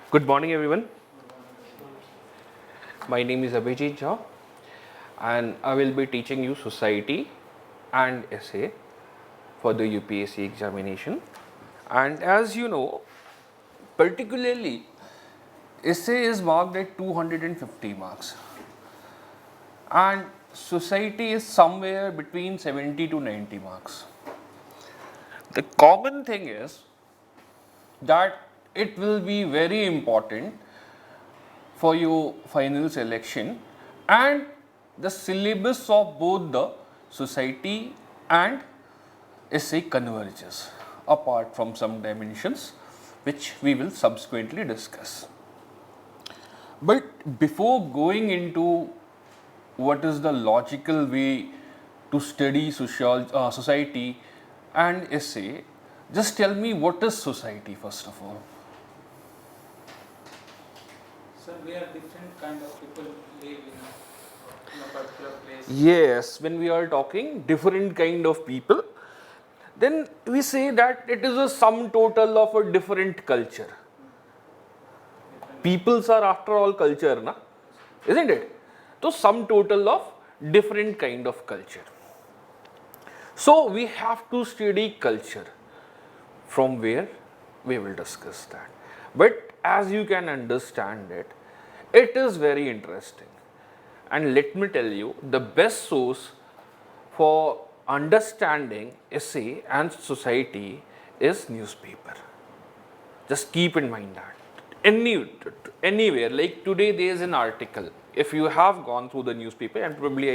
Good morning, everyone. My name is Abhijit and I will be teaching you society and essay for the UPSC examination. And as you know, particularly essay is marked at 250 marks and society is somewhere between 70 to 90 marks. The common thing is that it will be very important for your final selection, and the syllabus of both the society and essay converges apart from some dimensions which we will subsequently discuss. But before going into what is the logical way to study society and essay, just tell me what is society first of all. So we are different kind of people live in a particular place. Yes, when we are talking different kind of people, then we say that it is a sum total of a different culture. Peoples are after all culture, na? Isn't it? So sum total of different kind of culture. So we have to study culture, from where we will discuss that. But as you can understand it, it is very interesting. And let me tell you, the best source for understanding essay and society is newspaper. Just keep in mind that. Anywhere, like today there is an article. If you have gone through the newspaper, and probably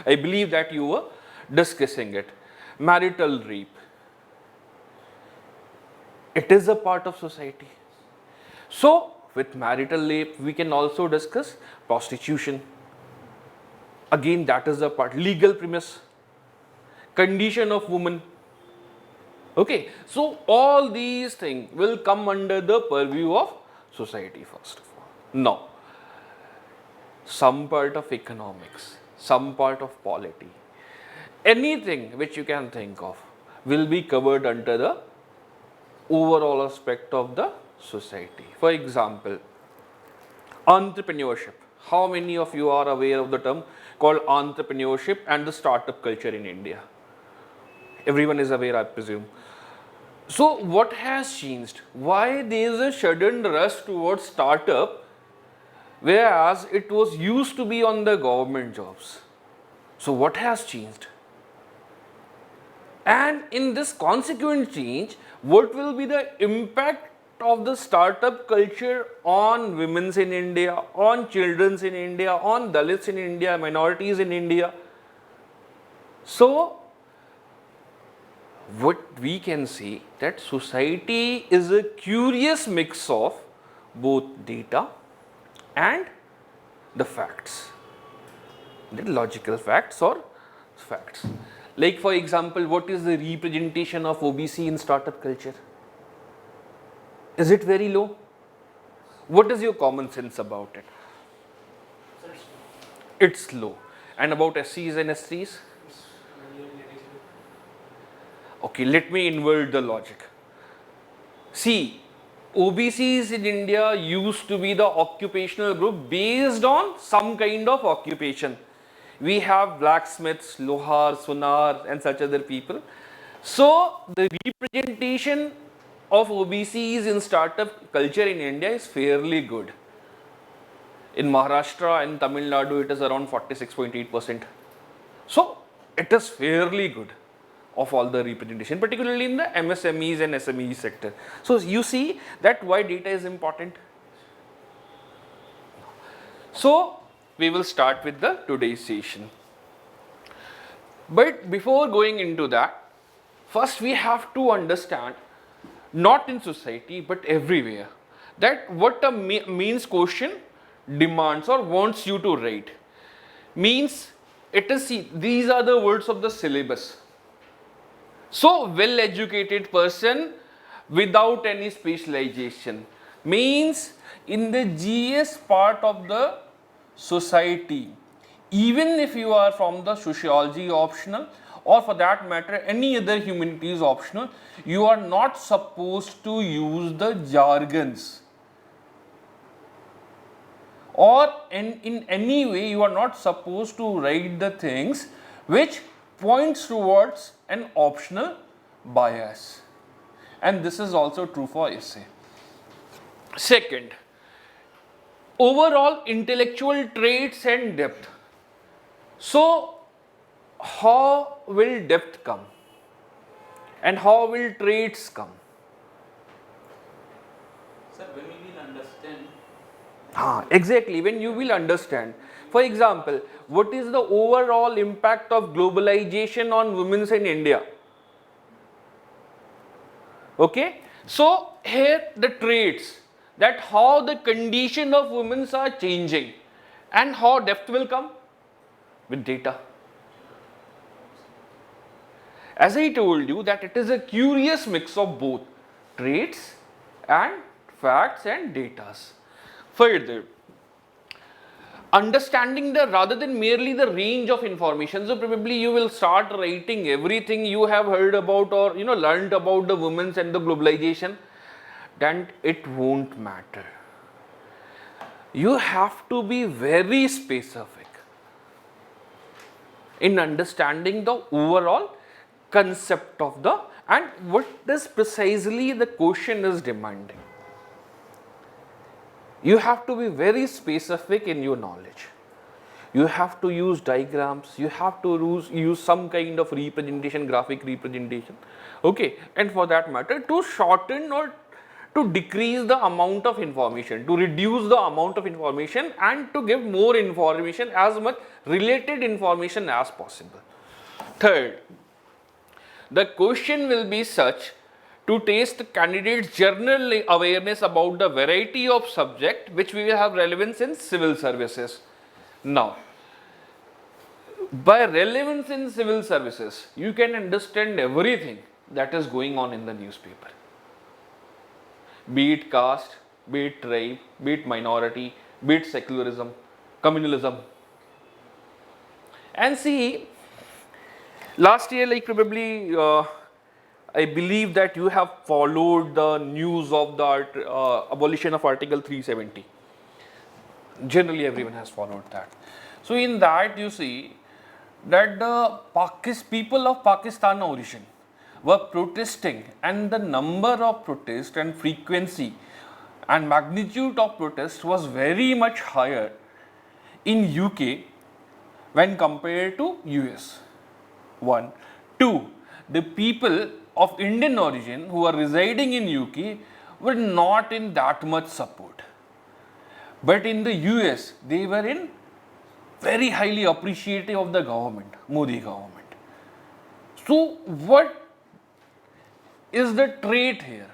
I believe that you were discussing it. Marital rape. It is a part of society. So, with marital rape, we can also discuss prostitution. Again, that is a part. Legal premise, condition of woman. Okay, so all these things will come under the purview of society first of all. Now, some part of economics, some part of polity, anything which you can think of will be covered under the overall aspect of the society. For example, entrepreneurship. How many of you are aware of the term called entrepreneurship and the startup culture in India? Everyone is aware, I presume. So what has changed? Why there is a sudden rush towards startup, whereas it was used to be on the government jobs? So what has changed? And in this consequent change, what will be the impact of the startup culture on women's in India, on children's in India, on Dalits in India, minorities in India? So, what we can say that society is a curious mix of both data and the facts, the logical facts or facts. Like for example, what is the representation of OBC in startup culture? Is it very low? What is your common sense about it? It's low. And about SCs and STs? Okay, let me invert the logic. See, OBCs in India used to be the occupational group based on some kind of occupation. We have blacksmiths, lohar, sonar and such other people. So, the representation of OBCs in startup culture in India is fairly good. In Maharashtra and Tamil Nadu, it is around 46.8%. So, it is fairly good of all the representation, particularly in the MSMEs and SME sector. So, you see that why data is important. So, we will start with the today's session. But before going into that, first we have to understand, not in society but everywhere, that what a means question demands or wants you to write. Means it is, see, these are the words of the syllabus. So, well educated person without any specialization means in the GS part of the society, even if you are from the sociology optional or for that matter any other humanities optional, you are not supposed to use the jargons or in any way you are not supposed to write the things which points towards an optional bias, and this is also true for essay. Second, overall intellectual traits and depth. So how will depth come and how will traits come? Sir, when we will understand. Exactly, when you will understand. For example, what is the overall impact of globalization on women in India? Okay, so here the traits, that how the condition of women are changing, and how depth will come with data. As I told you that it is a curious mix of both traits and facts and datas. Further, understanding the rather than merely the range of information. So probably you will start writing everything you have heard about or learned about the women's and the globalization, then it won't matter. You have to be very specific in understanding the overall concept of the and what is precisely the question is demanding. You have to be very specific in your knowledge. You have to use diagrams, you have to use some kind of representation, graphic representation, okay, and for that matter to shorten or to decrease the amount of information, to reduce the amount of information and to give more information, as much related information as possible. Third, the question will be such to test candidates' general awareness about the variety of subject which will have relevance in civil services. Now, by relevance in civil services, you can understand everything that is going on in the newspaper. Be it caste, be it tribe, be it minority, be it secularism, communalism. And see, last year, like probably, I believe that you have followed the news of the abolition of Article 370. Generally, everyone has followed that. So, in that, you see that the people of Pakistan origin were protesting, and the number of protests and frequency and magnitude of protest was very much higher in UK when compared to US. 1. 2. The people of Indian origin who are residing in UK were not in that much support. But in the US, they were in very highly appreciative of the government, Modi government. So, what is the trait here?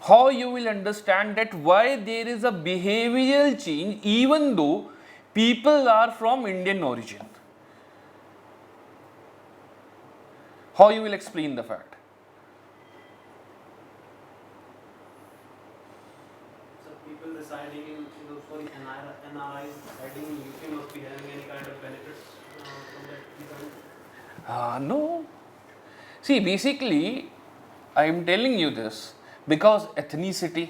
How you will understand that why there is a behavioral change even though people are from Indian origin? How you will explain the fact? So people residing in, NRIs residing in UK must be having any kind of benefits from that? No. See, basically, I am telling you this because ethnicity,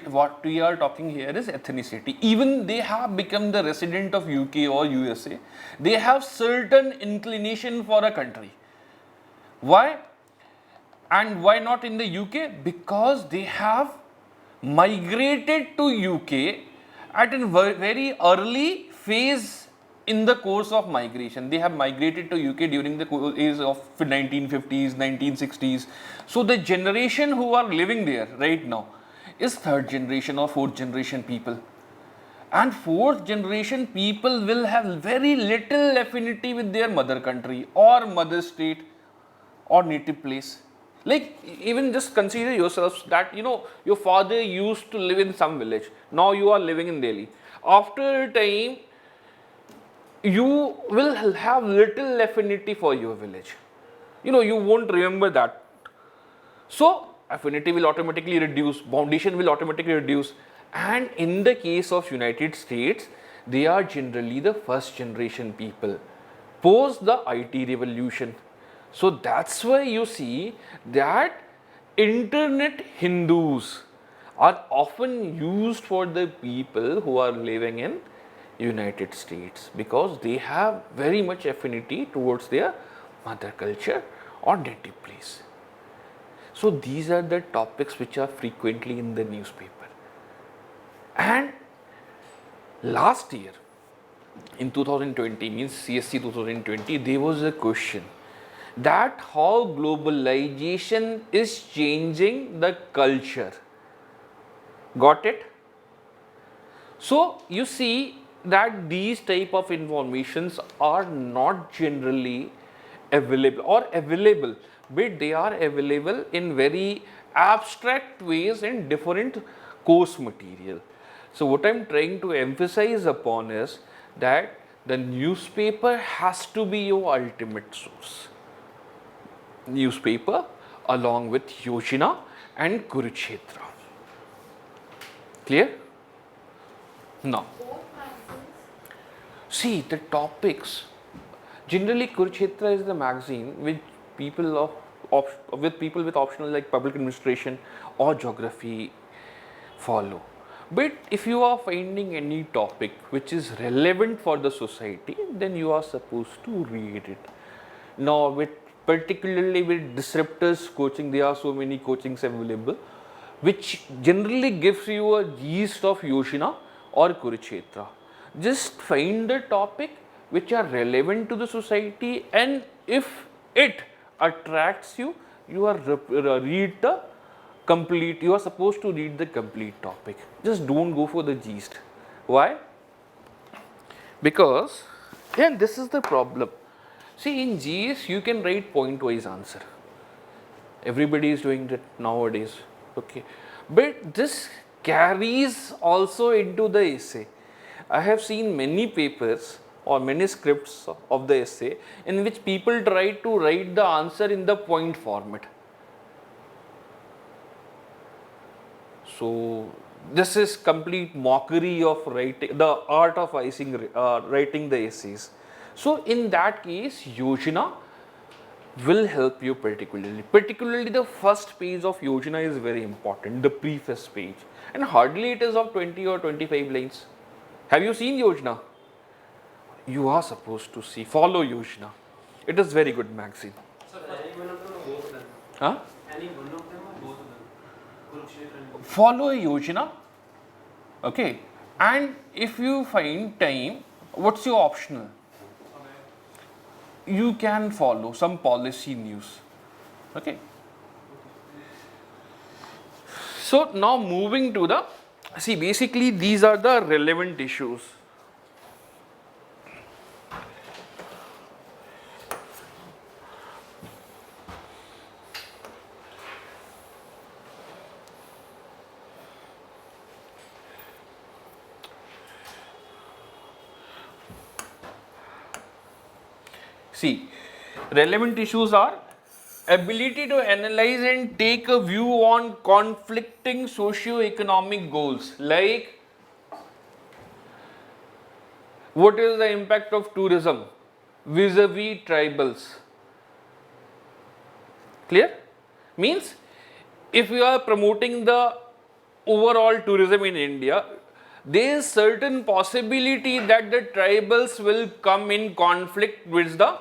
what we are talking here is ethnicity. Even they have become the resident of UK or USA, they have certain inclination for a country. Why? And why not in the UK? Because they have migrated to UK at a very early phase in the course of migration. They have migrated to UK during the age of 1950s, 1960s. So the generation who are living there right now is third generation or fourth generation people. And fourth generation people will have very little affinity with their mother country or mother state or native place. Like, even just consider yourselves that your father used to live in some village, now you are living in Delhi. After a time, you will have little affinity for your village. You won't remember that. So affinity will automatically reduce, foundation will automatically reduce. And in the case of United States, they are generally the first generation people post the IT revolution. So that's why you see that internet Hindus are often used for the people who are living in United States because they have very much affinity towards their mother culture or native place. So these are the topics which are frequently in the newspaper. And last year in 2020, means CSE 2020, there was a question that how globalization is changing the culture. Got it? So you see that these type of informations are not generally available or available, but they are available in very abstract ways in different course material. So what I'm trying to emphasize upon is that the newspaper has to be your ultimate source. Newspaper along with Yojana and Kurukshetra. Clear? Now, see the topics. Generally, Kurukshetra is the magazine which people with people with optional like public administration or geography follow. But if you are finding any topic which is relevant for the society, then you are supposed to read it. Now, particularly with disruptors coaching, there are so many coachings available, which generally gives you a gist of Yojana or Kurukshetra. Just find the topic which are relevant to the society, and if it attracts you, you are you are supposed to read the complete topic. Just don't go for the gist. Why? Because then this is the problem. See, in GS you can write point wise answer. Everybody is doing that nowadays. Okay, but this carries also into the essay. I have seen many papers or many scripts of the essay in which people try to write the answer in the point format. So this is complete mockery of writing, the art of writing the essays. So in that case, Yojana will help you particularly the first page of Yojana is very important, the preface page, and hardly it is of 20 or 25 lines. Have you seen Yojana? You are supposed to follow Yojana. It is very good magazine. Sir, any one of them or both of them? Huh? Any one of them or both of them? Kurukshetra and Follow Yojana. Okay, and if you find time, what's your optional? You can follow some policy news. Okay. So now moving to the, see basically these are the relevant issues. See, relevant issues are ability to analyze and take a view on conflicting socio-economic goals, like what is the impact of tourism vis-a-vis tribals. Clear? Means if you are promoting the overall tourism in India, there is certain possibility that the tribals will come in conflict with the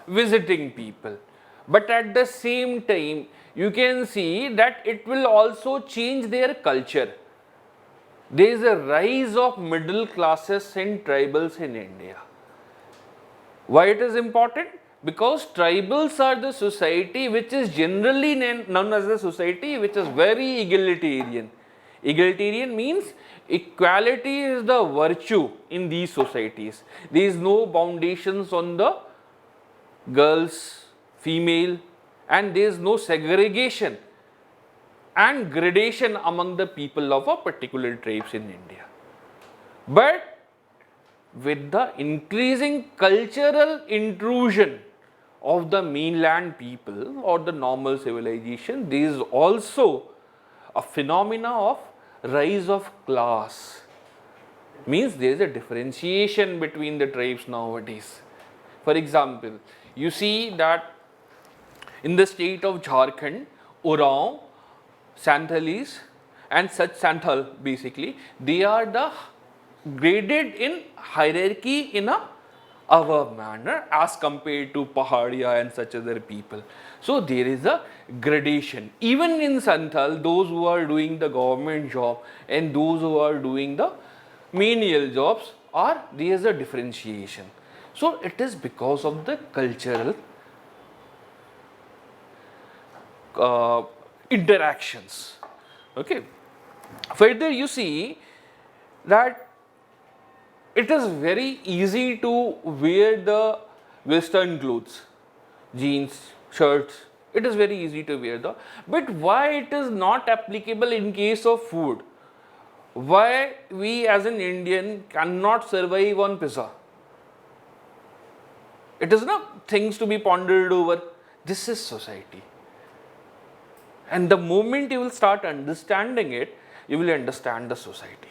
visiting people, but at the same time you can see that it will also change their culture. There is a rise of middle classes and tribals in India. Why it is important? Because tribals are the society which is generally known as the society which is very egalitarian. Egalitarian means equality is the virtue in these societies. There is no foundations on the girls, female, and there is no segregation and gradation among the people of a particular tribes in India. But with the increasing cultural intrusion of the mainland people or the normal civilization, there is also a phenomena of rise of class. Means there is a differentiation between the tribes nowadays. For example, you see that in the state of Jharkhand, Oraon, Santhales and such Santhal basically, they are the graded in hierarchy in a our manner as compared to Pahadia and such other people. So there is a gradation. Even in Santhal, those who are doing the government job and those who are doing the menial jobs are there is a differentiation. So it is because of the cultural interactions. Okay. Further, you see that it is very easy to wear the western clothes, jeans, shirts. It is very easy to wear the, but why it is not applicable in case of food? Why we as an Indian cannot survive on pizza? It is not things to be pondered over. This is society. And the moment you will start understanding it, you will understand the society.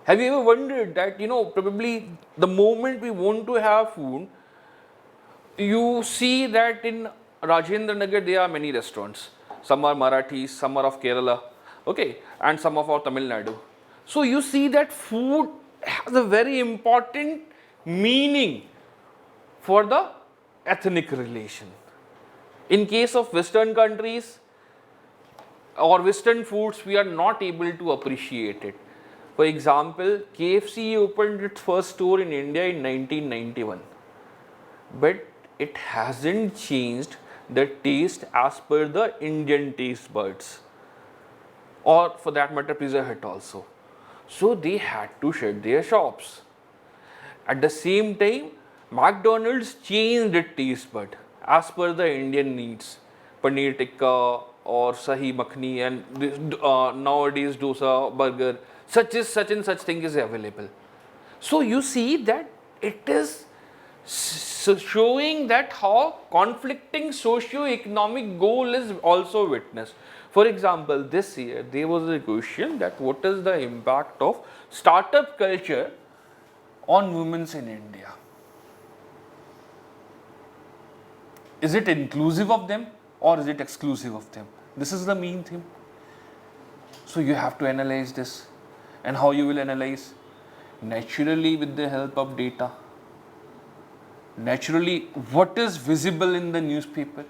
Have you ever wondered that, probably the moment we want to have food, you see that in Rajinder Nagar there are many restaurants. Some are Marathis, some are of Kerala, okay, and some of our Tamil Nadu. So you see that food has a very important meaning for the ethnic relation. In case of Western countries or Western foods, we are not able to appreciate it. For example, KFC opened its first store in India in 1991, but it hasn't changed the taste as per the Indian taste buds, or for that matter Pizza Hut also. So they had to shut their shops. At the same time, McDonald's changed its taste bud as per the Indian needs. Paneer tikka or sahi makhni and nowadays dosa, burger, such and such thing is available. So you see that it is showing that how conflicting socio-economic goal is also witnessed. For example, this year there was a question that what is the impact of startup culture on women in India? Is it inclusive of them or is it exclusive of them? This is the main thing. So you have to analyze this. And how you will analyze? Naturally, with the help of data. Naturally, what is visible in the newspaper?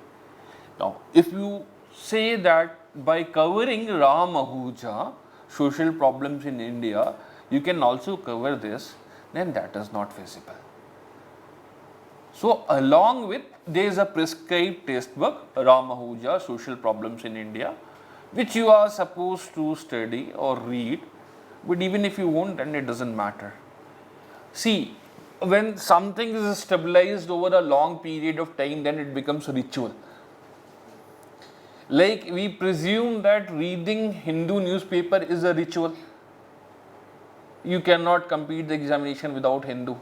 Now, if you say that by covering Ram Ahuja, social problems in India, you can also cover this, then that is not visible. So, along with, there is a prescribed textbook, Ram Ahuja, Social Problems in India, which you are supposed to study or read, but even if you won't, then it doesn't matter. See, when something is stabilized over a long period of time, then it becomes ritual. Like we presume that reading Hindu newspaper is a ritual. You cannot complete the examination without Hindu.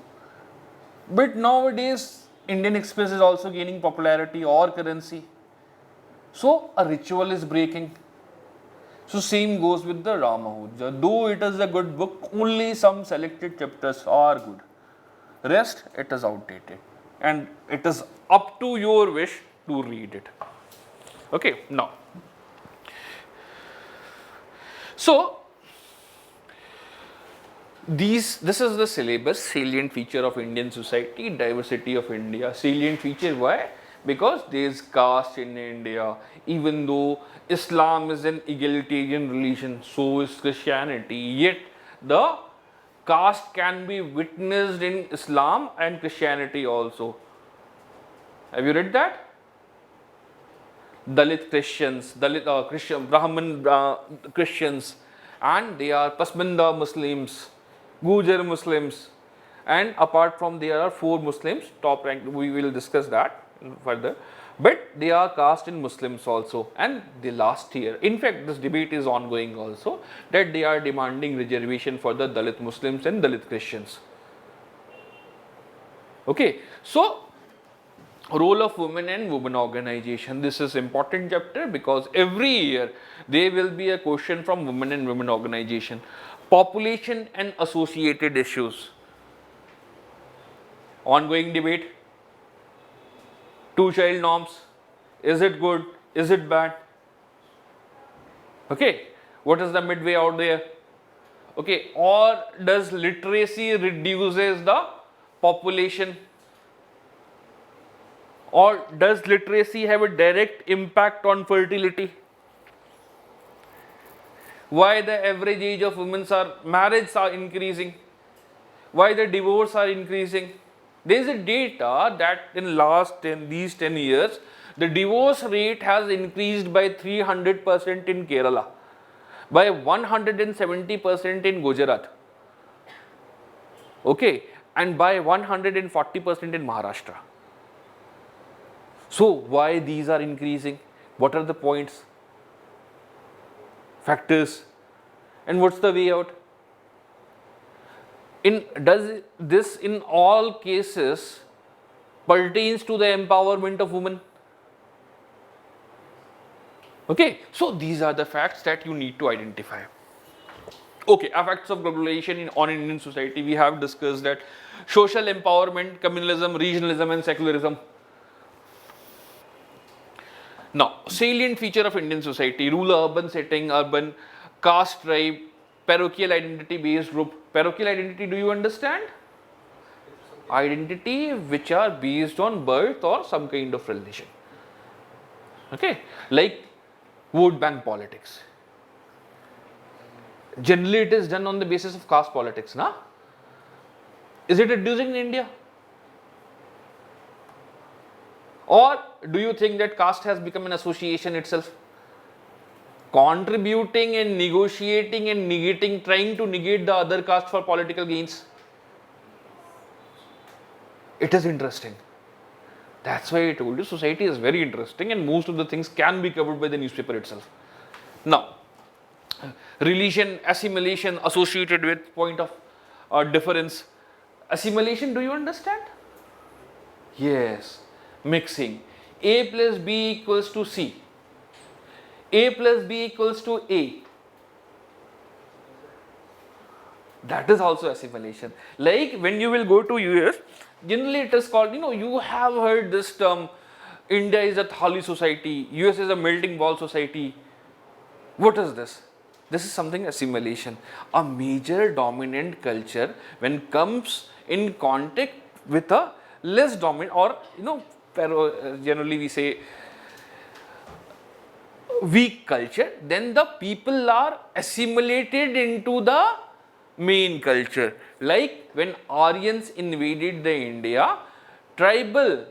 But nowadays, Indian Express is also gaining popularity or currency. So, a ritual is breaking. So, same goes with the Ramahuja. Though it is a good book, only some selected chapters are good. Rest, it is outdated. And it is up to your wish to read it. Okay, now. So, this is the syllabus, salient feature of Indian society, diversity of India. Salient feature, why? Because there is caste in India. Even though Islam is an egalitarian religion, so is Christianity. Yet the caste can be witnessed in Islam and Christianity also. Have you read that? Dalit Christians, Brahmin Christians, and they are Pasmanda Muslims, Gujar Muslims, and apart from there are 4 Muslims, top ranked, we will discuss that further, but they are caste in Muslims also. And the last year, in fact this debate is ongoing also, that they are demanding reservation for the Dalit Muslims and Dalit Christians. Okay, so role of women and women organization. This is important chapter because every year there will be a question from women and women organization. Population and associated issues. Ongoing debate. 2-child norms. Is it good? Is it bad? Okay. What is the midway out there? Okay, or does literacy reduces the population? Or does literacy have a direct impact on fertility? Why the average age of women's marriages are increasing? Why the divorce are increasing? There is a data that in these 10 years, the divorce rate has increased by 300% in Kerala, by 170% in Gujarat, okay, and by 140% in Maharashtra. So why these are increasing? What are the points, factors, and what's the way out? Does this in all cases pertains to the empowerment of women? Okay, so these are the facts that you need to identify. Okay, effects of globalization on Indian society. We have discussed that social empowerment, communalism, regionalism, and secularism. Now, salient feature of Indian society: rural, urban setting, urban, caste, tribe, parochial identity based group. Parochial identity, do you understand? Identity which are based on birth or some kind of religion. Okay, like vote bank politics. Generally, it is done on the basis of caste politics, na? Is it reducing in India? Or do you think that caste has become an association itself? Contributing and negotiating and negating, trying to negate the other caste for political gains. It is interesting. That's why I told you society is very interesting and most of the things can be covered by the newspaper itself. Now, religion, assimilation associated with point of difference. Assimilation, do you understand? Yes, mixing. A plus B equals to C. A plus B equals to A. That is also assimilation. Like when you will go to US, generally it is called, you have heard this term, India is a thali society, US is a melting ball society. What is this? This is something assimilation. A major dominant culture when comes in contact with a less dominant or, generally we say weak culture, then the people are assimilated into the main culture. Like when Aryans invaded the India, tribal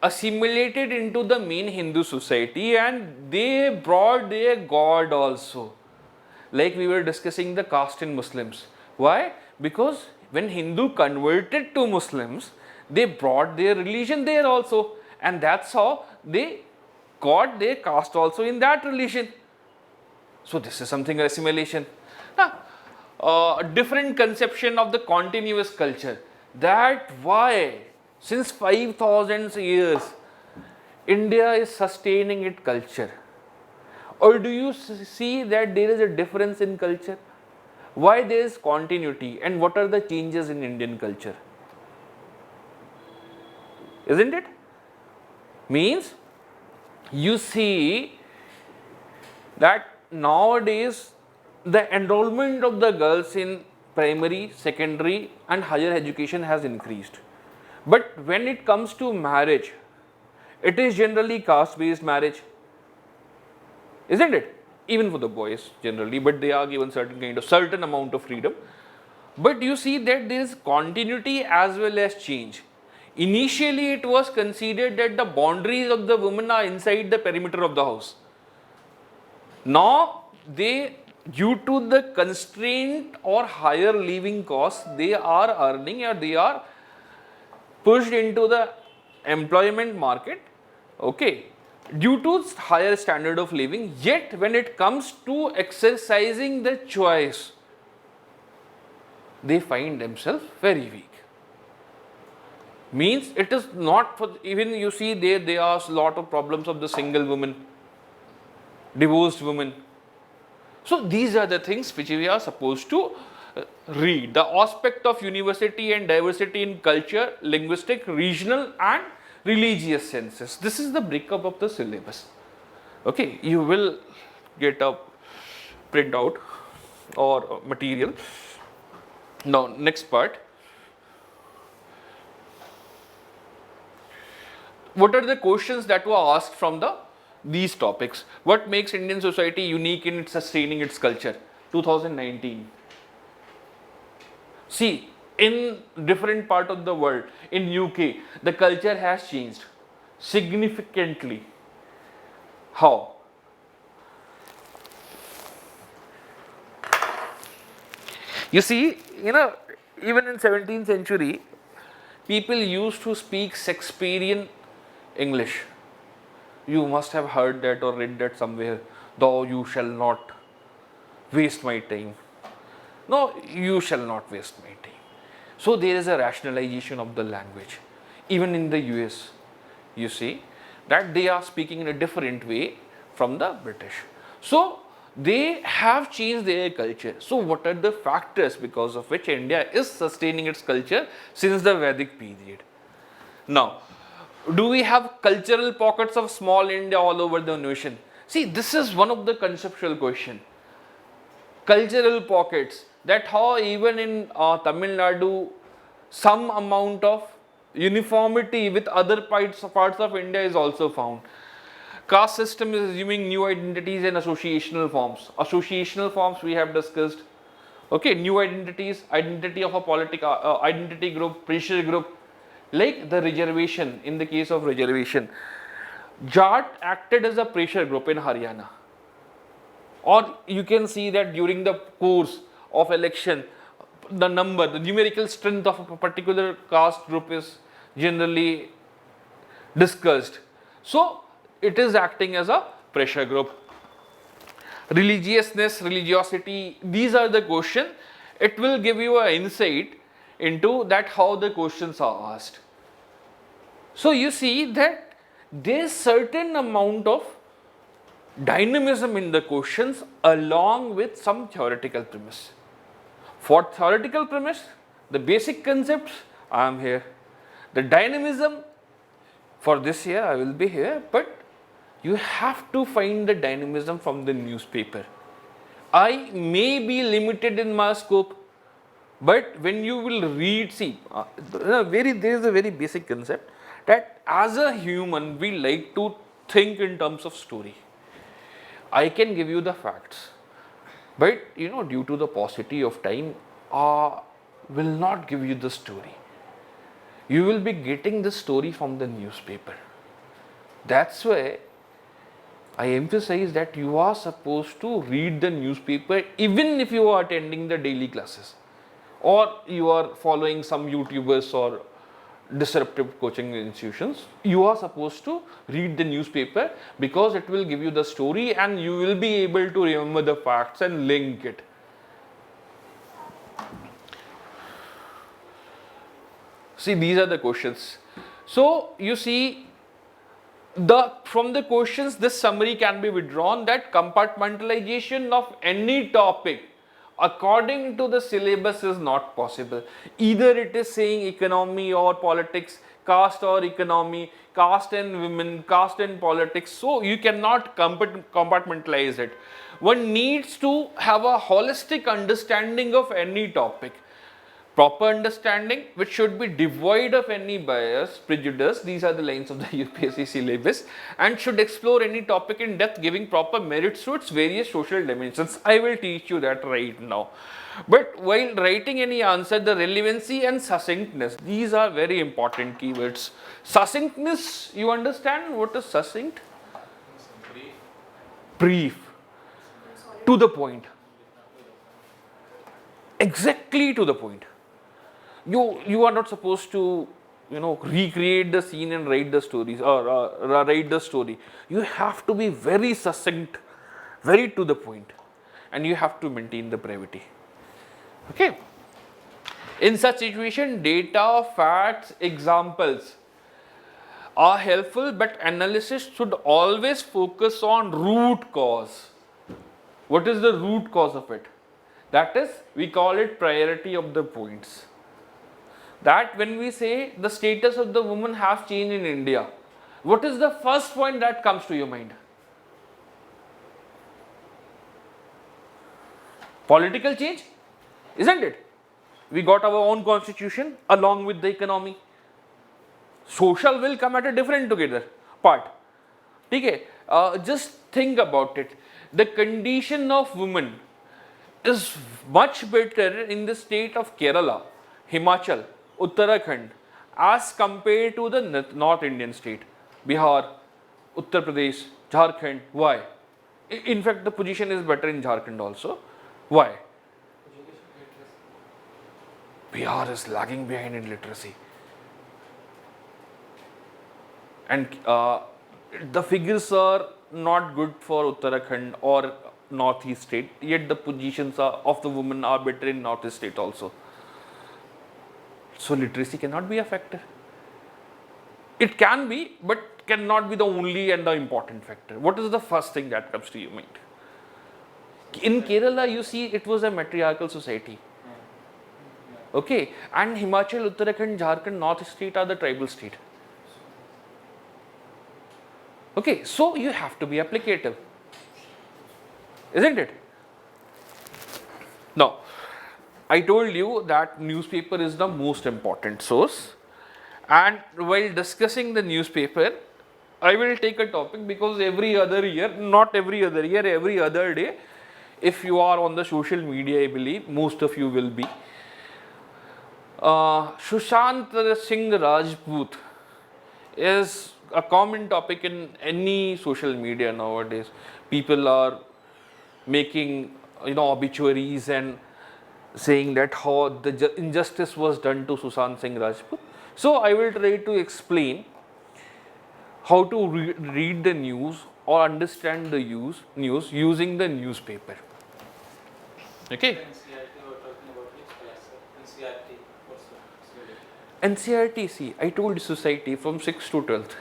assimilated into the main Hindu society and they brought their god also. Like we were discussing the caste in Muslims. Why? Because when Hindu converted to Muslims, they brought their religion there also, and that's how they got their caste also in that religion. So this is something assimilation. Now, different conception of the continuous culture. That why since 5,000 years India is sustaining its culture. Or do you see that there is a difference in culture? Why there is continuity and what are the changes in Indian culture? Isn't it? Means you see that nowadays the enrollment of the girls in primary, secondary and higher education has increased. But when it comes to marriage, it is generally caste based marriage. Isn't it? Even for the boys generally, but they are given certain amount of freedom. But you see that there is continuity as well as change. Initially it was considered that the boundaries of the women are inside the perimeter of the house. Now they, due to the constraint or higher living costs, they are earning or they are pushed into the employment market, okay, due to higher standard of living. Yet when it comes to exercising the choice, they find themselves very weak. Means it is not for, even you see there are a lot of problems of the single woman, divorced women. So these are the things which we are supposed to read. The aspect of university and diversity in culture, linguistic, regional and religious senses. This is the breakup of the syllabus. Okay, you will get a printout or material. Now, next part. What are the questions that were asked from these topics? What makes Indian society unique in sustaining its culture? 2019. See, in different part of the world, in UK, the culture has changed significantly. How? You see, even in 17th century, people used to speak Shakespearean English. You must have heard that or read that somewhere. Thou you shall not waste my time. No, you shall not waste my time. So there is a rationalization of the language. Even in the US, you see that they are speaking in a different way from the British. So they have changed their culture. So what are the factors because of which India is sustaining its culture since the Vedic period? Now, do we have cultural pockets of small India all over the nation? See, this is one of the conceptual question. Cultural pockets, that how even in Tamil Nadu, some amount of uniformity with other parts of India is also found. Caste system is assuming new identities and associational forms. Associational forms we have discussed. Okay, new identities, identity of a political identity group, pressure group, like the reservation. In the case of reservation, Jat acted as a pressure group in Haryana. Or you can see that during the course of election, the numerical strength of a particular caste group is generally discussed. So it is acting as a pressure group. Religiousness, religiosity, these are the questions. It will give you an insight into that how the questions are asked. So you see that there is certain amount of dynamism in the questions along with some theoretical premise. For theoretical premise, the basic concepts, I am here. The dynamism, for this year I will be here, but you have to find the dynamism from the newspaper. I may be limited in my scope, but when you will read, see, there is a very basic concept that as a human we like to think in terms of story. I can give you the facts, but due to the paucity of time, will not give you the story. You will be getting the story from the newspaper. That's why I emphasize that you are supposed to read the newspaper even if you are attending the daily classes or you are following some YouTubers or disruptive coaching institutions. You are supposed to read the newspaper because it will give you the story and you will be able to remember the facts and link it. See, these are the questions. So you see, from the questions this summary can be withdrawn that compartmentalization of any topic according to the syllabus is not possible. Either it is saying economy or politics, caste or economy, caste and women, caste and politics. So you cannot compartmentalize it. One needs to have a holistic understanding of any topic. Proper understanding which should be devoid of any bias, prejudice, these are the lines of the UPSC syllabus, and should explore any topic in depth giving proper merits to its various social dimensions. I will teach you that right now. But while writing any answer, the relevancy and succinctness, these are very important keywords. Succinctness, you understand what is succinct? Brief. To the point. Exactly to the point. You are not supposed to recreate the scene and write the stories or write the story. You have to be very succinct, very to the point, and you have to maintain the brevity. Okay. In such situation, data, facts, examples are helpful, but analysis should always focus on root cause. What is the root cause of it? That is, we call it priority of the points. That when we say the status of the woman has changed in India, what is the first point that comes to your mind? Political change, isn't it? We got our own constitution along with the economy. Social will come at a different together part. Okay, just think about it. The condition of women is much better in the state of Kerala, Himachal, Uttarakhand as compared to the North Indian state, Bihar, Uttar Pradesh, Jharkhand. Why? In fact, the position is better in Jharkhand also. Why? Bihar is lagging behind in literacy. And the figures are not good for Uttarakhand or Northeast state, yet the positions of the women are better in Northeast state also. So literacy cannot be a factor. It can be, but cannot be the only and the important factor. What is the first thing that comes to your mind? In Kerala, you see, it was a matriarchal society. Okay, and Himachal, Uttarakhand, Jharkhand, Northeast state are the tribal state. Okay, so you have to be applicative, isn't it? Now, I told you that newspaper is the most important source, and while discussing the newspaper, I will take a topic because every other year, not every other year, every other day, if you are on the social media, I believe most of you will be. Sushant Singh Rajput is a common topic in any social media nowadays. People are making obituaries and saying that how the injustice was done to Sushant Singh Rajput. So I will try to explain how to read the news or understand the news using the newspaper. Okay. NCRT, we're talking about which class, sir? NCRT, what's NCRT, see, I told society from 6th to 12th.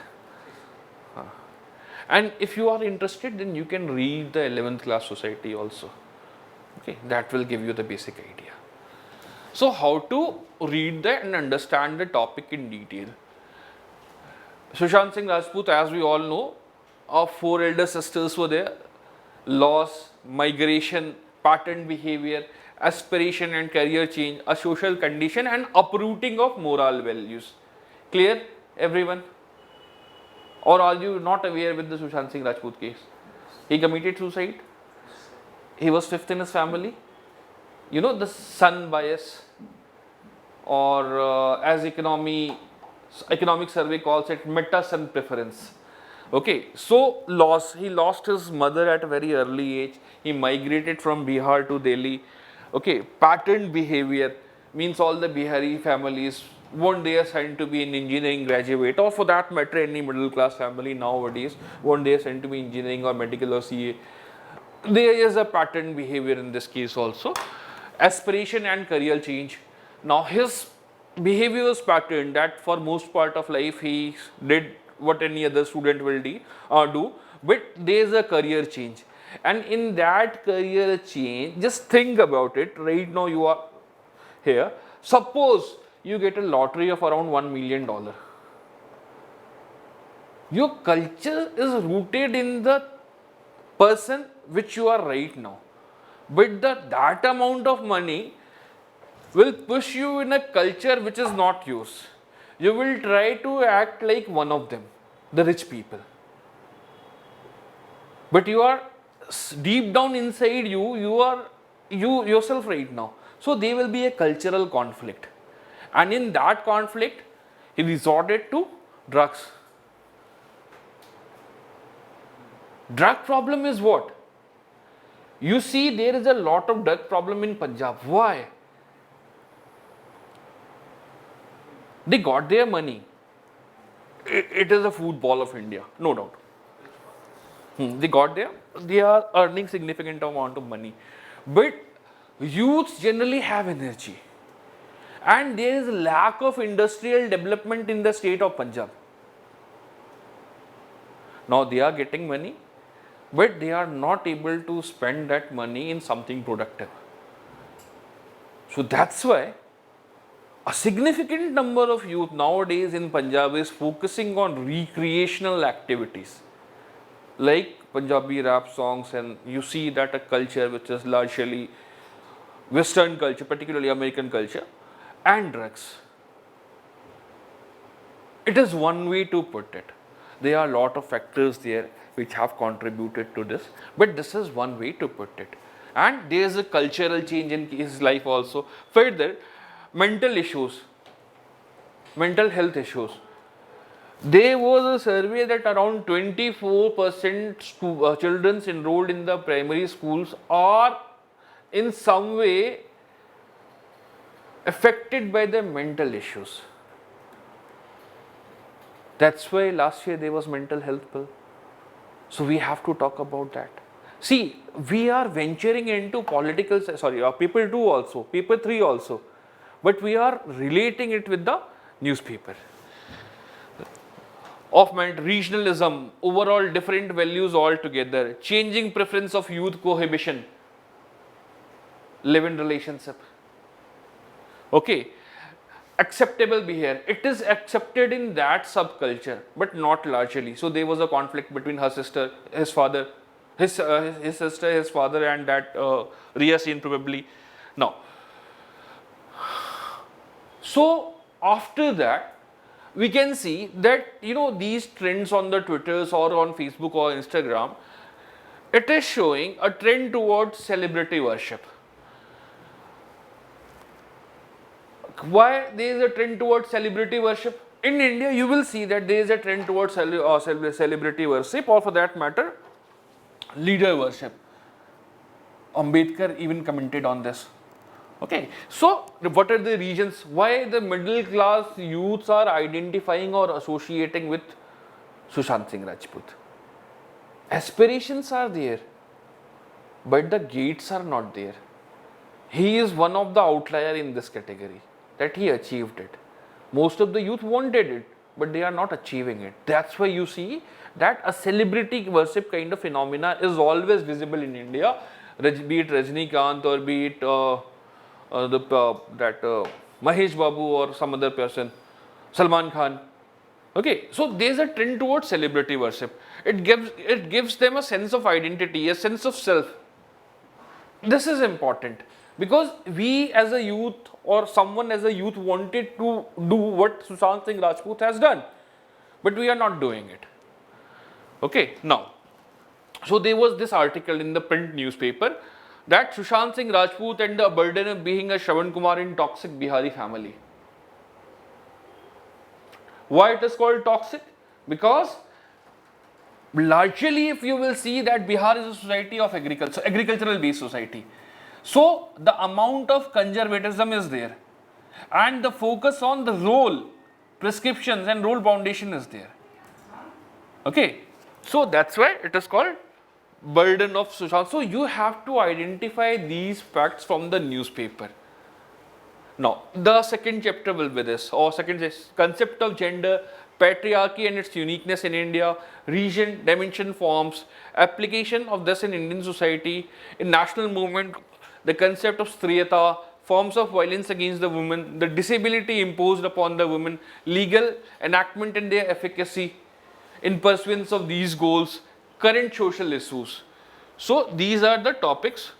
And if you are interested, then you can read the 11th class society also. Okay, that will give you the basic idea. So how to read that and understand the topic in detail. Sushant Singh Rajput, as we all know, our 4 elder sisters were there. Loss, migration, pattern behavior, aspiration and career change, a social condition and uprooting of moral values. Clear, everyone? Or are you not aware with the Sushant Singh Rajput case? He committed suicide. He was 5th in his family. You know the son bias, or as economic survey calls it, meta son preference. Okay, so he lost his mother at a very early age. He migrated from Bihar to Delhi. Okay, patterned behavior means all the Bihari families won't they assign to be an engineering graduate, or for that matter any middle class family nowadays won't they assign to be engineering or medical or CA. There is a patterned behavior in this case also. Aspiration and career change. Now his behavior was patterned that for most part of life he did what any other student will do, but there is a career change, and in that career change, just think about it. Right now you are here, suppose you get a lottery of around $1 million. Your culture is rooted in the person which you are right now, but that amount of money will push you in a culture which is not yours. You will try to act like one of them, the rich people, but you are deep down inside you are you yourself right now. So there will be a cultural conflict, and in that conflict he resorted to drugs. Drug problem is what? You see, there is a lot of drug problem in Punjab. Why? They got their money. It is a football of India, no doubt. They got there. They are earning significant amount of money. But youths generally have energy. And there is a lack of industrial development in the state of Punjab. Now they are getting money, but they are not able to spend that money in something productive. So that's why a significant number of youth nowadays in Punjab is focusing on recreational activities like Punjabi rap songs, and you see that a culture which is largely Western culture, particularly American culture, and drugs. It is one way to put it. There are a lot of factors there which have contributed to this, but this is one way to put it. And there is a cultural change in his life also. Further, mental issues, mental health issues. There was a survey that around 24% children enrolled in the primary schools are in some way affected by their mental issues. That's why last year there was mental health bill. So we have to talk about that. See, we are venturing into political, paper 2 also, paper 3 also, but we are relating it with the newspaper. Of regionalism, overall different values altogether, changing preference of youth cohabitation, live-in relationship. Okay, acceptable behavior. It is accepted in that subculture, but not largely. So there was a conflict between her sister, his father, his sister, his father, and that Ria scene probably. Now, so after that, we can see that these trends on the Twitters or on Facebook or Instagram, it is showing a trend towards celebrity worship. Why there is a trend towards celebrity worship? In India, you will see that there is a trend towards celebrity worship, or for that matter, leader worship. Ambedkar even commented on this. Okay, so what are the reasons why the middle class youths are identifying or associating with Sushant Singh Rajput? Aspirations are there, but the gates are not there. He is one of the outlier in this category, that he achieved it. Most of the youth wanted it, but they are not achieving it. That's why you see that a celebrity worship kind of phenomena is always visible in India, be it Rajnikant or be it Mahesh Babu or some other person, Salman Khan. Okay, so there is a trend towards celebrity worship. It gives them a sense of identity, a sense of self. This is important because we as a youth or someone as a youth wanted to do what Sushant Singh Rajput has done, but we are not doing it. Okay, now, so there was this article in the print newspaper that Sushant Singh Rajput and the burden of being a Shravan Kumar in toxic Bihari family. Why it is called toxic? Because largely, if you will see that Bihar is a society of agricultural based society. So the amount of conservatism is there and the focus on the role, prescriptions and role foundation is there. Okay, so that's why it is called burden of Sushant. So you have to identify these facts from the newspaper. Now, the second chapter will be this, or second concept of gender, patriarchy and its uniqueness in India, region, dimension forms, application of this in Indian society, in national movement, the concept of striyata, forms of violence against the woman, the disability imposed upon the women, legal enactment and their efficacy in pursuance of these goals, current social issues. So these are the topics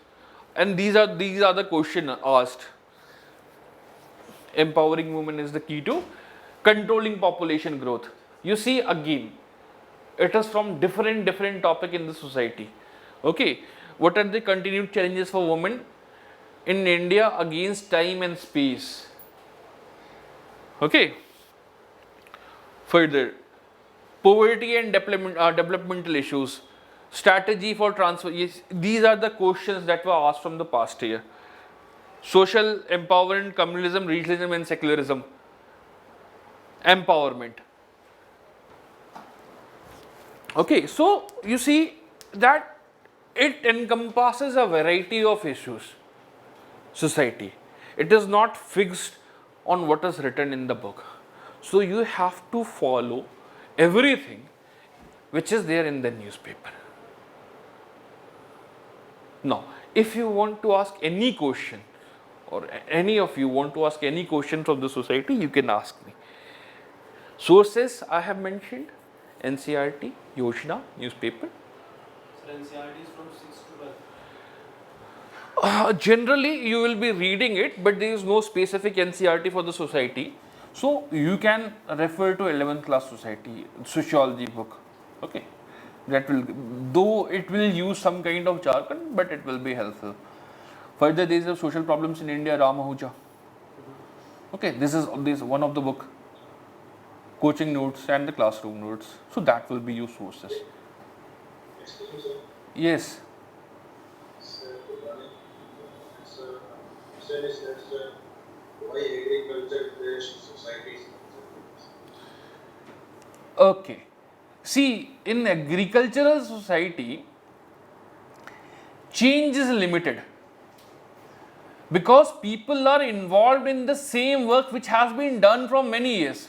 and these are the questions asked. Empowering women is the key to controlling population growth. You see, again, it is from different topic in the society. Okay, what are the continued challenges for women in India against time and space? Okay, further, poverty and developmental issues, strategy for transfer. Yes, these are the questions that were asked from the past year. Social empowerment, communalism, regionalism and secularism. Empowerment. Okay, so you see that it encompasses a variety of issues. Society. It is not fixed on what is written in the book. So you have to follow everything which is there in the newspaper. Now, if you want to ask any question, or any of you want to ask any question from the society, you can ask me. Sources I have mentioned, NCERT, Yojana, newspaper. So NCERT is from 6 to 12. Generally, you will be reading it, but there is no specific NCRT for the society. So you can refer to 11th class society sociology book. Okay, that will, though it will use some kind of jargon, but it will be helpful. Further, there is a social problems in India, Ramahuja. Okay, this is one of the book, coaching notes and the classroom notes. So that will be your sources. Excuse me, sir. Yes. Sir, good morning. Sir, question is that, sir, why agriculture-based societies? Okay. See, in agricultural society, change is limited because people are involved in the same work which has been done from many years.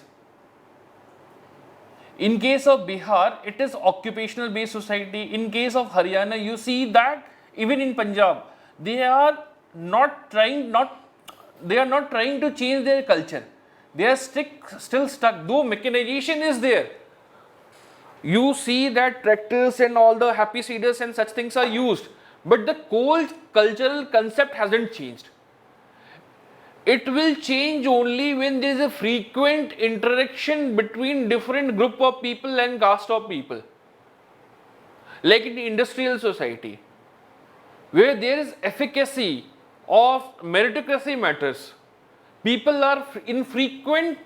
In case of Bihar, it is occupational based society. In case of Haryana, you see that even in Punjab, they are not trying to change their culture. They are still stuck, though mechanization is there. You see that tractors and all the happy seeders and such things are used, but the core cultural concept hasn't changed. It will change only when there is a frequent interaction between different group of people and caste of people. Like in the industrial society, where there is efficacy of meritocracy matters. People are in frequent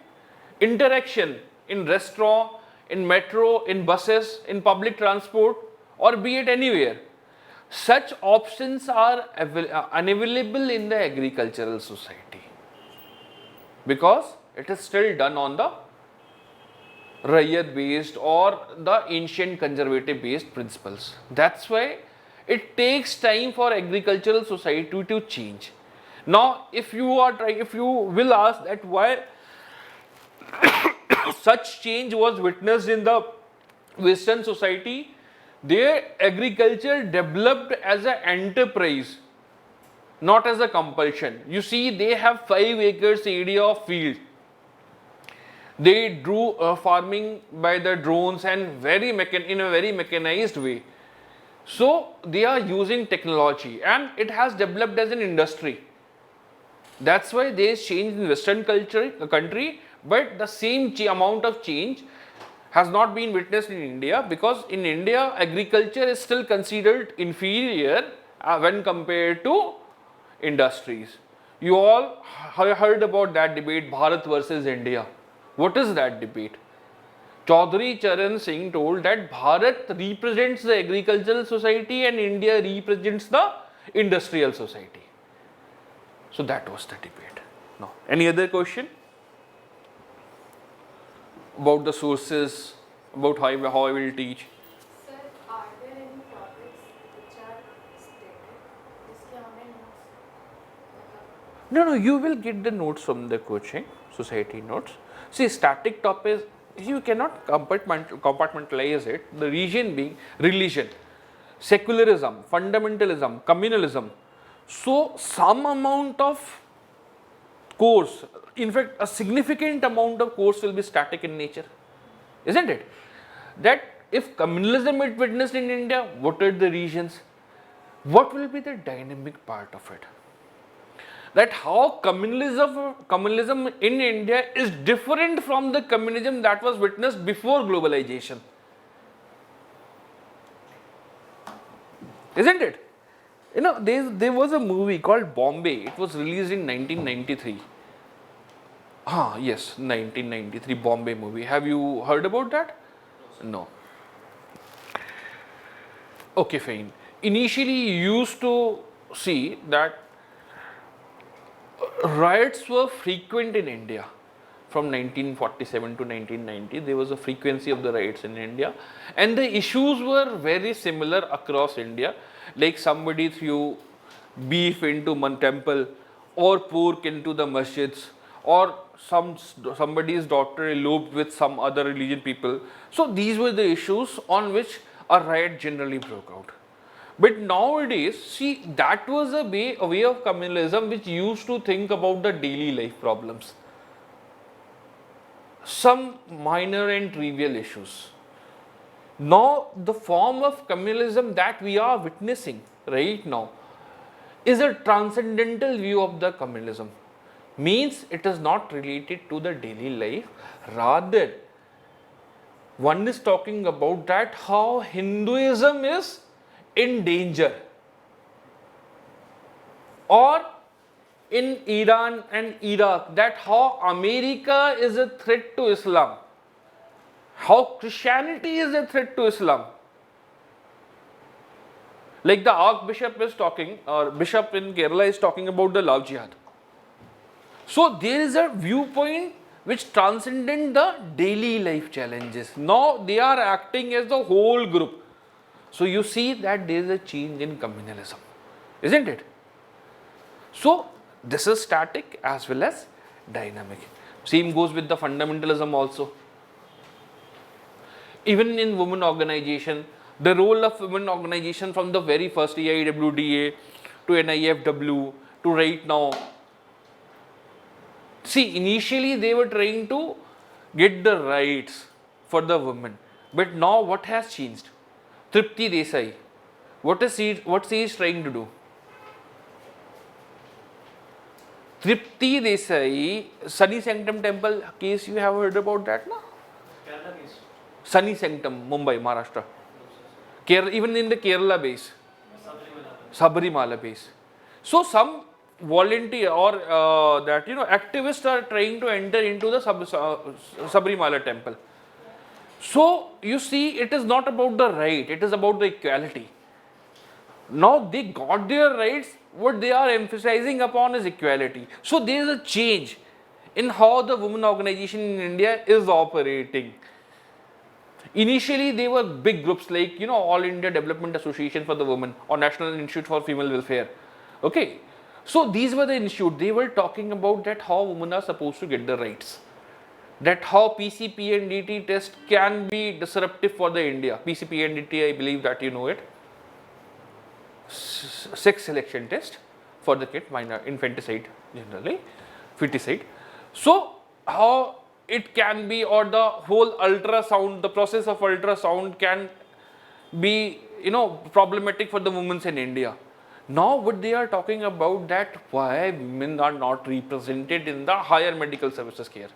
interaction in restaurant, in metro, in buses, in public transport, or be it anywhere. Such options are unavailable in the agricultural society because it is still done on the Rayat based or the ancient conservative based principles. That's why it takes time for agricultural society to change. Now, if you will ask that why such change was witnessed in the Western society, their agriculture developed as an enterprise, not as a compulsion. You see, they have 5 acres area of field. They do farming by the drones and in a very mechanized way. So they are using technology and it has developed as an industry. That's why there is change in Western country, but the same amount of change has not been witnessed in India, because in India agriculture is still considered inferior when compared to industries. You all heard about that debate, Bharat versus India. What is that debate? Chaudhary Charan Singh told that Bharat represents the agricultural society and India represents the industrial society. So that was the debate. Now, any other question about the sources, about how I will teach? Sir, are there any topics which are stated? जिसके हमें notes No, you will get the notes from the coaching, society notes. See, static topics, you cannot compartmentalize it. The region being religion, secularism, fundamentalism, communalism. So, some amount of course, in fact, a significant amount of course will be static in nature, isn't it? That if communalism is witnessed in India, what are the regions? What will be the dynamic part of it? That how communalism in India is different from the communism that was witnessed before globalization, isn't it? You know, there was a movie called Bombay. It was released in 1993. Yes, 1993 Bombay movie. Have you heard about that? No. Okay, fine. Initially, you used to see that riots were frequent in India. From 1947 to 1990, there was a frequency of the riots in India, and the issues were very similar across India. Like somebody threw beef into one temple, or pork into the masjids, or somebody's daughter eloped with some other religion people. So these were the issues on which a riot generally broke out. But nowadays, see, that was a way of communalism which used to think about the daily life problems, some minor and trivial issues. Now, the form of communalism that we are witnessing right now is a transcendental view of the communalism. Means it is not related to the daily life, rather one is talking about that how Hinduism is in danger, or in Iran and Iraq, that how America is a threat to Islam, how Christianity is a threat to Islam. Like the Archbishop is talking, or Bishop in Kerala is talking about the love jihad. So there is a viewpoint which transcendent the daily life challenges. Now they are acting as the whole group. So you see that there is a change in communalism, isn't it? So this is static as well as dynamic. Same goes with the fundamentalism also. Even in women organization, the role of women organization from the very first AIWDA to NIFW to right now. See, initially they were trying to get the rights for the women, but now what has changed? Tripti Desai, what she is trying to do? Tripti Desai, Sunny Sanctum Temple case, you have heard about that, no? Kerala case. Sunny Sanctum, Mumbai, Maharashtra. Even in the Kerala base, Sabrimala base. So some volunteer or activists are trying to enter into the Sabrimala temple. So you see, it is not about the right, it is about the equality. Now they got their rights, what they are emphasizing upon is equality. So there is a change in how the women organization in India is operating. Initially they were big groups like All India Development Association for the Women or National Institute for Female Welfare. Okay. So these were the institutes. They were talking about that how women are supposed to get the rights. That how PCP and DT test can be disruptive for the India. PCP and DT, I believe that you know it. Sex selection test for the kid, minor infanticide generally, feticide. So how it can be, or the whole ultrasound, the process of ultrasound can be problematic for the women in India. Now what they are talking about, that why women are not represented in the higher medical services care.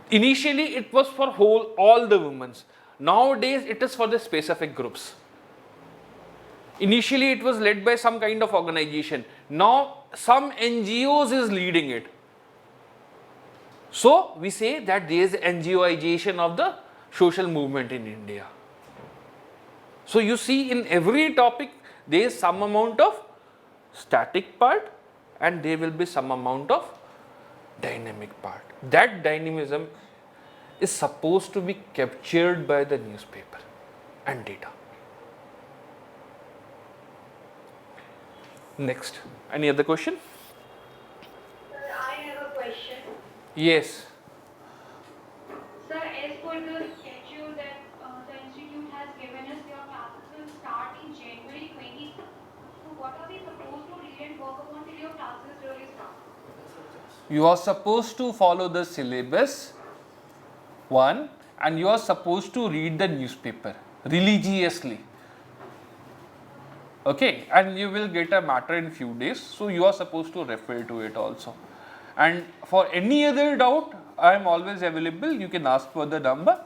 Initially it was for all the women. Nowadays it is for the specific groups. Initially it was led by some kind of organization. Now some NGOs is leading it. So we say that there is NGOization of the social movement in India. So you see, in every topic there is some amount of static part and there will be some amount of dynamic part. That dynamism is supposed to be captured by the newspaper and data. Next, any other question? Sir, I have a question. Yes. Sir, as per the schedule that the institute has given us, your classes will start in January 20. So what are we supposed to read and work upon till your classes really start? You are supposed to follow the syllabus, one, and you are supposed to read the newspaper religiously. Okay, and you will get a matter in few days, so you are supposed to refer to it also. And for any other doubt, I am always available. You can ask for the number.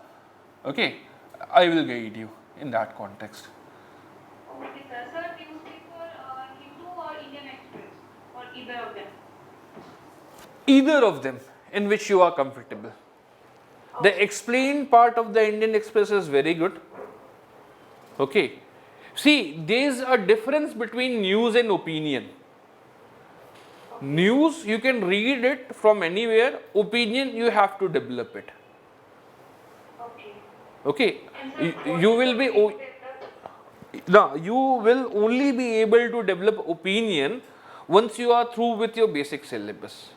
Okay, I will guide you in that context. Okay, sir. Sir, newspaper, Hindu or Indian Express, or either of them? Either of them, in which you are comfortable. The explained part of the Indian Express is very good. Okay. See, there is a difference between news and opinion. News, you can read it from anywhere. Opinion, you have to develop it. Okay. Okay. And sir, You will be you will only be able to develop opinion once you are through with your basic syllabus.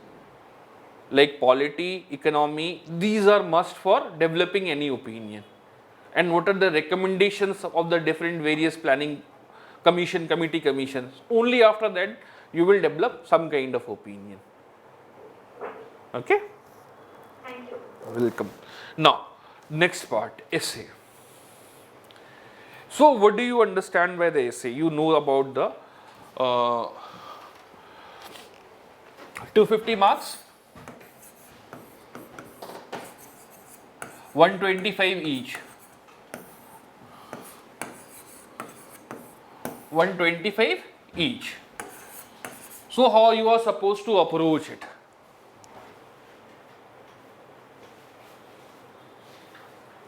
Like polity, economy, these are must for developing any opinion. And what are the recommendations of the different various planning committee commissions. Only after that you will develop some kind of opinion. Okay? Thank you. Welcome. Now, next part, essay. So, what do you understand by the essay? You know about the uh, 250 marks, 125 each. 125 each. So how you are supposed to approach it?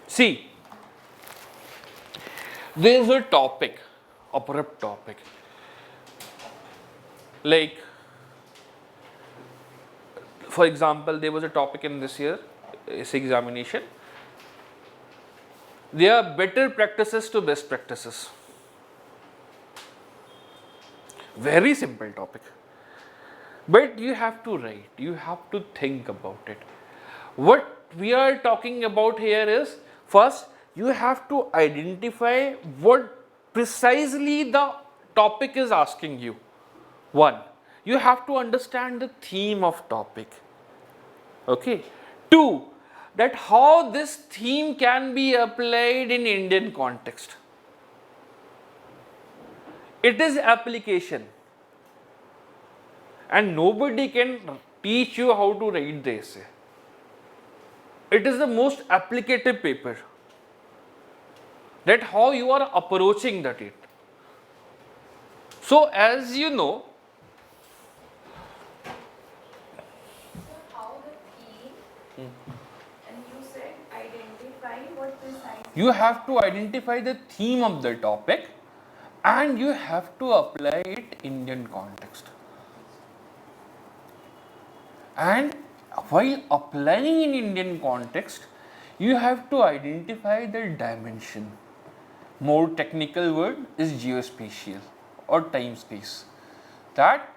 See, there is a topic, abrupt topic, like for example, there was a topic in this year examination. There are better practices to best practices. Very simple topic. But you have to write, you have to think about it. What we are talking about here is, first you have to identify what precisely the topic is asking you. One, you have to understand the theme of topic. Okay. Two, that how this theme can be applied in Indian context. It is application, and nobody can teach you how to write the essay. It is the most applicative paper, that how you are approaching that it. So as you know, How the theme, and you said identify what precisely. you have to identify the theme of the topic and you have to apply it Indian context. And while applying in Indian context, you have to identify the dimension. More technical word is geospatial or time space, that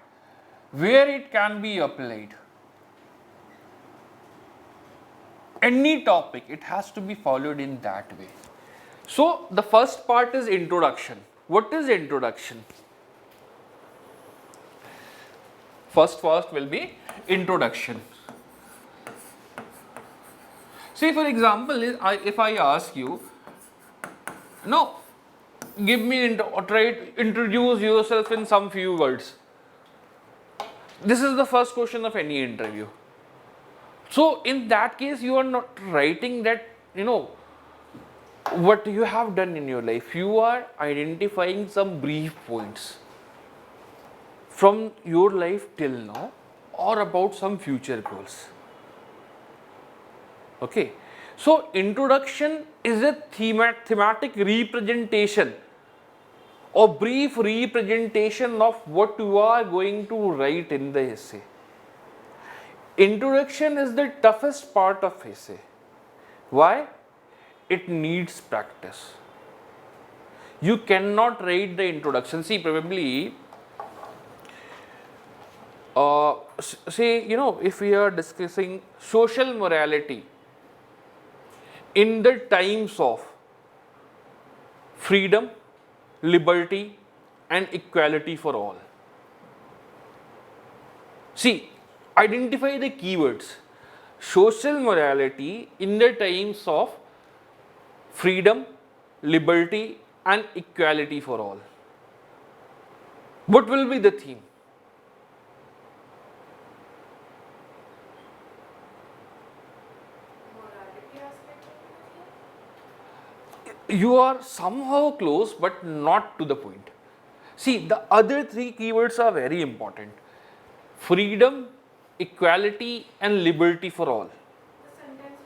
where it can be applied. Any topic, it has to be followed in that way. So the first part is introduction. What is introduction? First will be introduction. See, for example, if I ask you, no, give me try to introduce yourself in some few words. This is the first question of any interview. So in that case, you are not writing that, what you have done in your life. You are identifying some brief points from your life till now or about some future goals. Okay. So introduction is a thematic representation or brief representation of what you are going to write in the essay. Introduction is the toughest part of essay. Why? It needs practice. You cannot write the introduction. See, probably, say, if we are discussing social morality in the times of freedom, liberty, and equality for all. See, identify the keywords. Social morality in the times of freedom, liberty, and equality for all. What will be the theme? Morality aspect of it? You are somehow close, but not to the point. See, the other three keywords are very important. Freedom, equality, and liberty for all. The sentence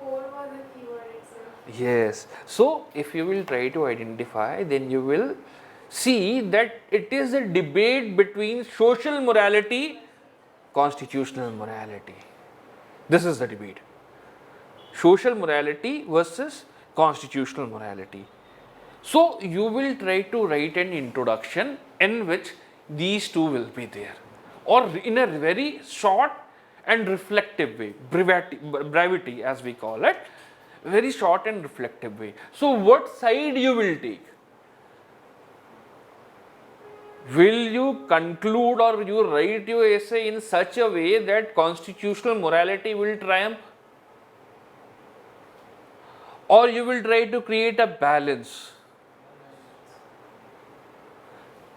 core was the keyword itself. Yes. So, if you will try to identify, then you will see that it is a debate between social morality, constitutional morality. This is the debate. Social morality versus constitutional morality. So, you will try to write an introduction in which these two will be there, or in a very short and reflective way, brevity as we call it, very short and reflective way. So, what side you will take? Will you conclude or you write your essay in such a way that constitutional morality will triumph? Or you will try to create a balance?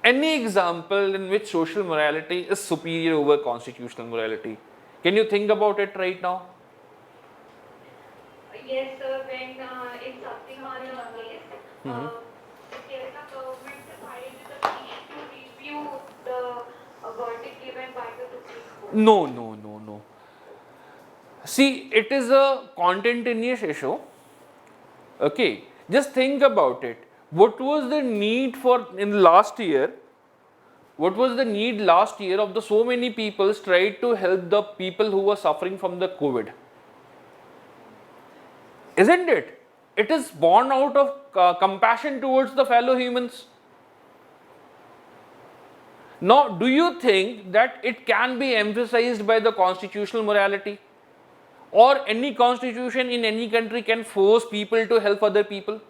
any example in which social morality is superior over constitutional morality? Can you think about it right now? Yes, sir. When in Saktiman case, the Kerala government decided the commission to review the verdict given by the Supreme Court. No. See, it is a content-in-use issue. Okay, just think about it. What was the need for in last year? What was the need last year of the so many people tried to help the people who were suffering from the COVID? Isn't it? It is born out of compassion towards the fellow humans. Now, do you think that it can be emphasized by the constitutional morality? Or any constitution in any country can force people to help other people?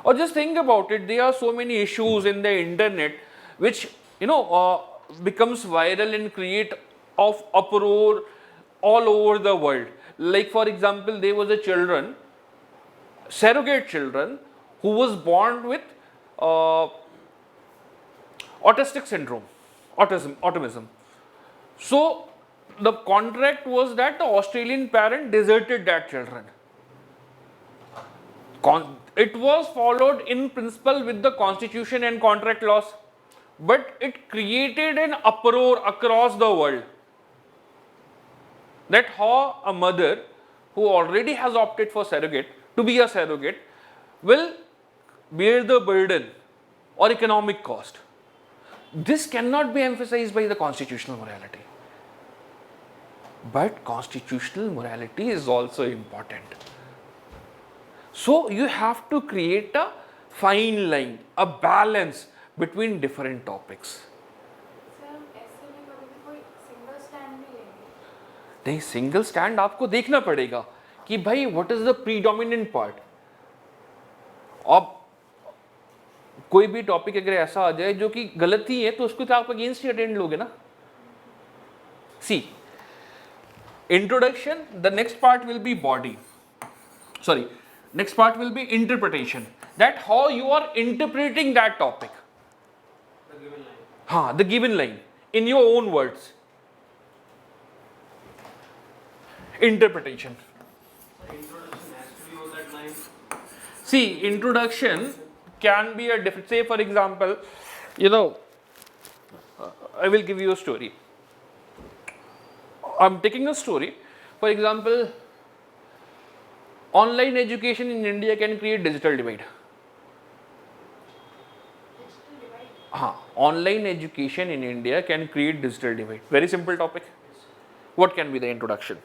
Or just think about it, there are so many issues in the internet which becomes viral and create of uproar all over the world. Like for example, there was a surrogate children who was born with autistic syndrome, autism. So the contract was that the Australian parent deserted that children. It was followed in principle with the constitution and contract laws, but it created an uproar across the world. That how a mother who already has opted for to be a surrogate will bear the burden or economic cost. This cannot be emphasized by the constitutional morality. But constitutional morality is also important. So you have to create a fine line, a balance between different topics. Sir ऐसे में कभी कोई single stand भी लेंगे? नहीं, single stand आपको देखना पड़ेगा कि भाई what is the predominant part. अब कोई भी टॉपिक अगर ऐसा आ जाए जो कि गलत ही है तो उसको तो आप अगेंस्ट ही अटेंड लोगे ना. सी, introduction, the next part will be next part will be interpretation, that how you are interpreting that topic, The given line. the given line in your own words. Interpretation. The introduction has to be on that line. See, introduction can be a different, say for example, I will give you a story. I'm taking a story. For example, online education in India can create digital divide. Online education in India can create digital divide. Very simple topic. What can be the introduction?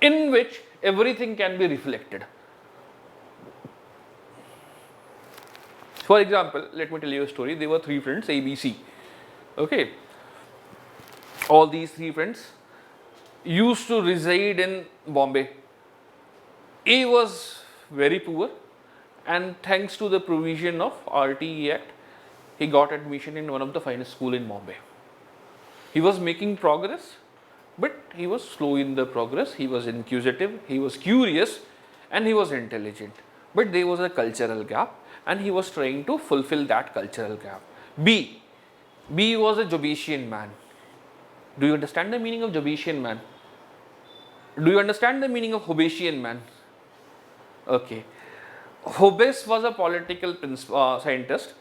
In which everything can be reflected. For example, let me tell you a story. There were 3 friends, A, B, C. Okay. All these 3 friends used to reside in Bombay. A was very poor, and thanks to the provision of RTE Act, he got admission in one of the finest schools in Bombay. He was making progress, but he was slow in the progress. He was inquisitive, he was curious, and he was intelligent. But there was a cultural gap, and he was trying to fulfill that cultural gap. B was a Jobatian man. Do you understand the meaning of Jobatian man? Do you understand the meaning of Hobbesian man? Okay. Hobbes was a political scientist,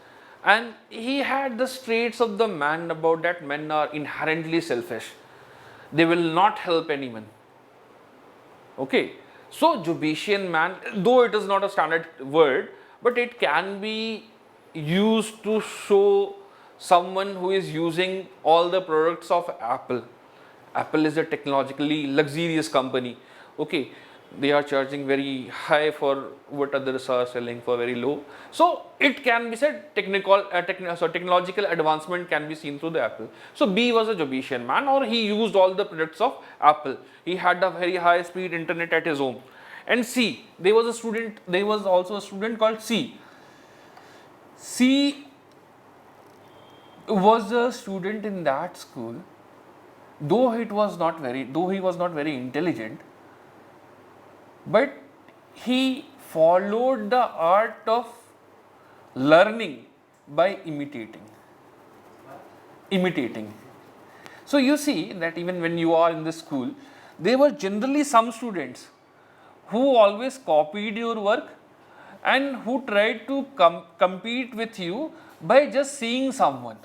and he had the traits of the man about that men are inherently selfish. They will not help anyone. Okay. So, Jobatian man, though it is not a standard word, but it can be used to show someone who is using all the products of Apple. Apple is a technologically luxurious company. Okay, they are charging very high for what others are selling for very low. So it can be said technological advancement can be seen through the Apple. So B was a Jobatian man, or he used all the products of Apple. He had a very high speed internet at his home. And C, there was also a student called C. C was a student in that school, though he was not very intelligent, but he followed the art of learning by imitating. So you see that even when you are in the school, there were generally some students who always copied your work and who tried to compete with you by just seeing someone.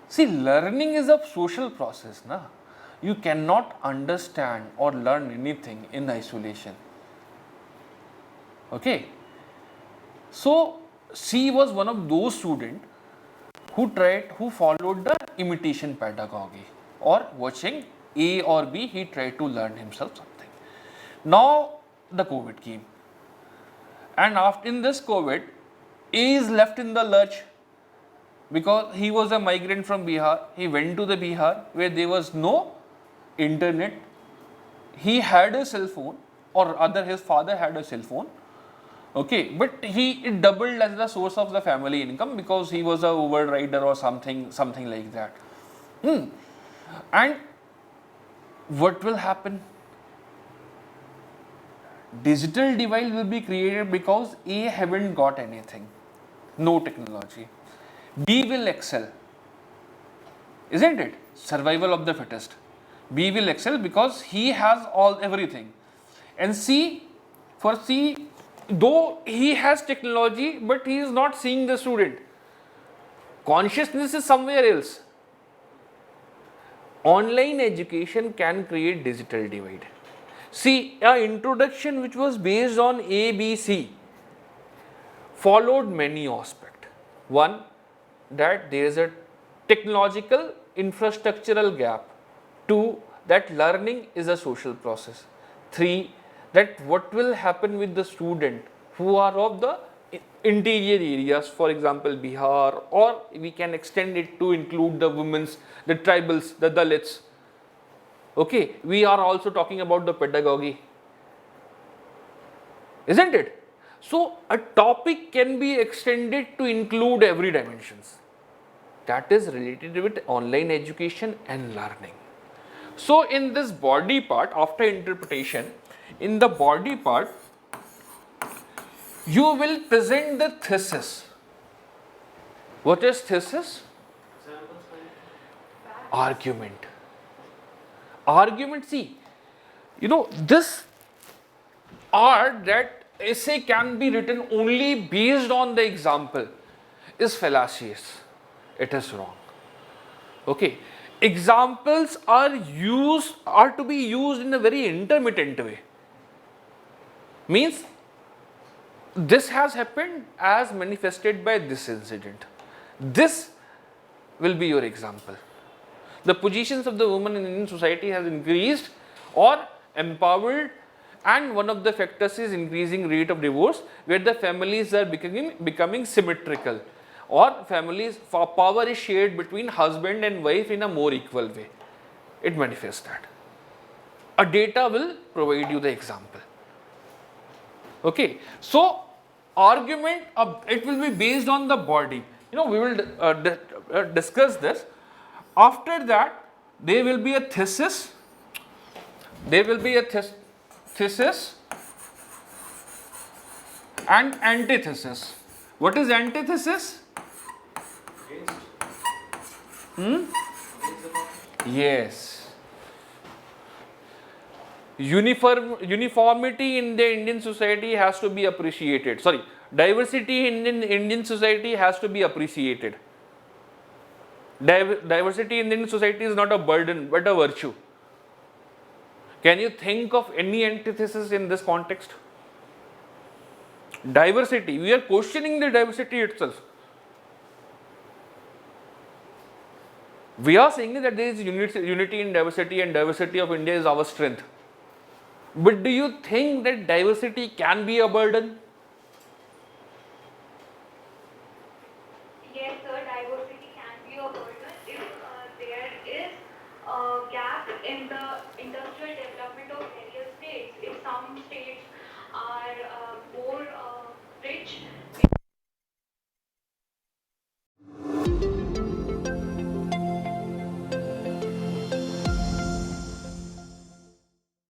See, learning is a social process, na? You cannot understand or learn anything in isolation. Okay? So, she was one of those students who followed the imitation pedagogy, or watching A or B, he tried to learn himself something. Now, the COVID came. And after in this COVID, A is left in the lurch because he was a migrant from Bihar. He went to the Bihar where there was no internet. He had a cell phone, or rather his father had a cell phone. Okay, but it doubled as the source of the family income because he was a Uber rider or something like that. And what will happen? Digital divide will be created because A haven't got anything, no technology. B will excel, isn't it? Survival of the fittest. B will excel because he has everything. And C, for C, though he has technology, but he is not seeing the student. Consciousness is somewhere else. Online education can create digital divide. See, an introduction which was based on A, B, C followed many aspects. One, that there is a technological infrastructural gap. Two, that learning is a social process. Three, that what will happen with the student who are of the interior areas, for example Bihar, or we can extend it to include the women's, the tribals, the Dalits. Okay, we are also talking about the pedagogy, isn't it? So a topic can be extended to include every dimensions that is related with online education and learning. So in this body part, after interpretation, in the body part, you will present the thesis. What is thesis? Argument. Argument, see, this art that essay can be written only based on the example is fallacious. It is wrong. Okay. Examples are to be used in a very intermittent way. Means this has happened as manifested by this incident. This will be your example. The positions of the women in Indian society has increased or empowered, and one of the factors is increasing rate of divorce, where the families are becoming symmetrical, or families power is shared between husband and wife in a more equal way. It manifests that. A data will provide you the example. Okay, so argument it will be based on the body. We will discuss this. After that, there will be a thesis. There will be a thesis and antithesis. What is antithesis? Yes. Uniformity in the Indian society has to be appreciated. Sorry, diversity in Indian society has to be appreciated. Diversity in Indian society is not a burden but a virtue. Can you think of any antithesis in this context? Diversity, we are questioning the diversity itself. We are saying that there is unity in diversity, and diversity of India is our strength. But do you think that diversity can be a burden? Yes, sir, diversity can be a burden if there is a gap in the industrial development of various states. If some states are more rich